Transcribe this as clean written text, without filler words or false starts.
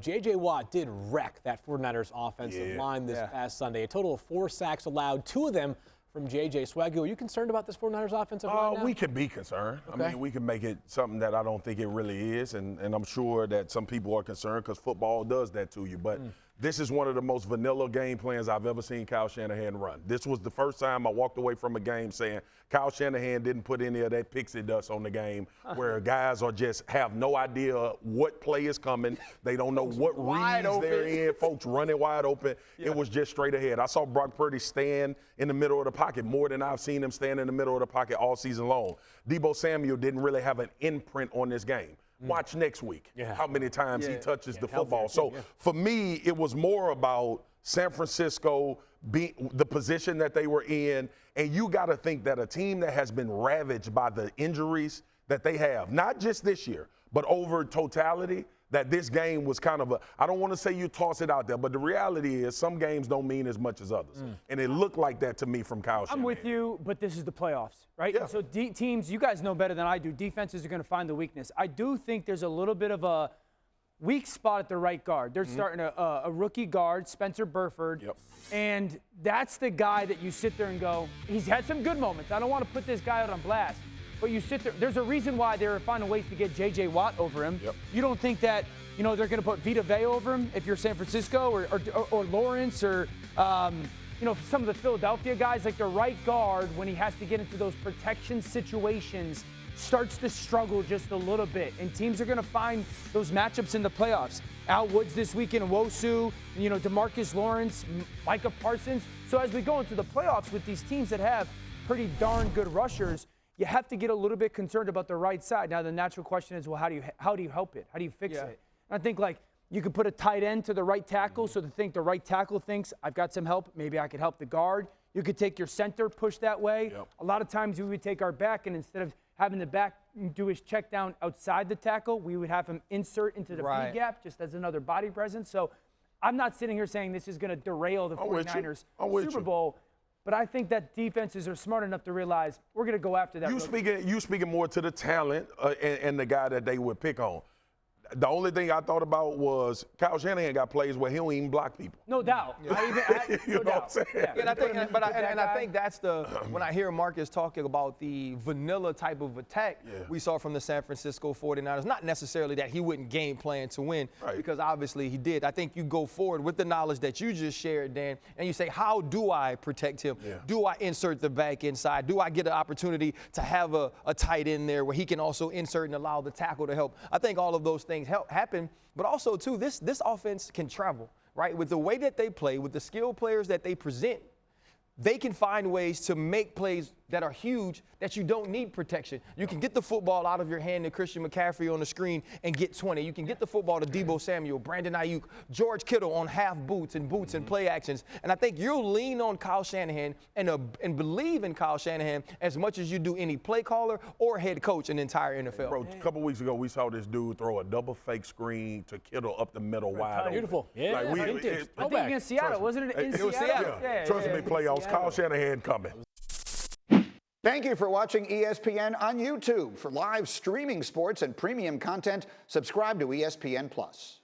J.J. Watt did wreck that 49ers offensive line this past Sunday. A total of 4 sacks allowed, 2 of them from J.J. Swagoo. Are you concerned about this 49ers offensive line now? We can be concerned. Okay. I mean, we can make it something that I don't think it really is, and I'm sure that some people are concerned because football does that to you. But this is one of the most vanilla game plans I've ever seen Kyle Shanahan run. This was the first time I walked away from a game saying Kyle Shanahan didn't put any of that pixie dust on the game where guys are just have no idea what play is coming. They don't know what reads they're in. Folks running wide open. It was just straight ahead. I saw Brock Purdy stand in the middle of the pocket more than I've seen him stand in the middle of the pocket all season long. Deebo Samuel didn't really have an imprint on this game. Watch next week how many times he touches the football. So for me, it was more about San Francisco being the position that they were in. And you got to think that a team that has been ravaged by the injuries that they have, not just this year, but over totality, that this game was kind of I don't want to say you toss it out there, but the reality is some games don't mean as much as others. And it looked like that to me from Kyle Shanahan. I'm with you, but this is the playoffs, right? Yeah. So teams, you guys know better than I do, defenses are going to find the weakness. I do think there's a little bit of a weak spot at the right guard. They're starting a rookie guard, Spencer Burford, and that's the guy that you sit there and go, he's had some good moments. I don't want to put this guy out on blast. But you sit there. There's a reason why they're finding ways to get J.J. Watt over him. You don't think that they're going to put Vita Vea over him if you're San Francisco or Lawrence or some of the Philadelphia guys, like the right guard when he has to get into those protection situations starts to struggle just a little bit, and teams are going to find those matchups in the playoffs. Al Woods this weekend, Nwosu, DeMarcus Lawrence, Micah Parsons. So as we go into the playoffs with these teams that have pretty darn good rushers, you have to get a little bit concerned about the right side. Now, the natural question is, well, how do you help it? How do you fix it? And I think, you could put a tight end to the right tackle so the right tackle thinks, I've got some help. Maybe I could help the guard. You could take your center, push that way. A lot of times we would take our back, and instead of having the back do his check down outside the tackle, we would have him insert into the B gap just as another body presence. So I'm not sitting here saying this is going to derail the 49ers Super Bowl. But I think that defenses are smart enough to realize we're going to go after that. You speaking more to the talent and the guy that they would pick on. The only thing I thought about was Kyle Shanahan got plays where he don't even block people. No doubt. You know what I'm saying? Yeah, and I think that's when I hear Marcus talking about the vanilla type of attack we saw from the San Francisco 49ers, not necessarily that he wouldn't game plan to win, because obviously he did. I think you go forward with the knowledge that you just shared, Dan, and you say, how do I protect him? Do I insert the back inside? Do I get an opportunity to have a tight end there where he can also insert and allow the tackle to help? I think all of those things happen, but also too, this offense can travel, right? With the way that they play, with the skilled players that they present, they can find ways to make plays that are huge that you don't need protection. You can get the football out of your hand to Christian McCaffrey on the screen and get 20. You can get the football to Deebo Samuel, Brandon Ayuk, George Kittle on half boots and play actions. And I think you'll lean on Kyle Shanahan and believe in Kyle Shanahan as much as you do any play caller or head coach in the entire NFL. Bro, a couple weeks ago, we saw this dude throw a double fake screen to Kittle up the middle wide open. Beautiful. Yeah. I think against Seattle, wasn't it? It was Seattle. Trust me, playoffs. Kyle Shanahan coming. Thank you for watching ESPN on YouTube. For live streaming sports and premium content, subscribe to ESPN+.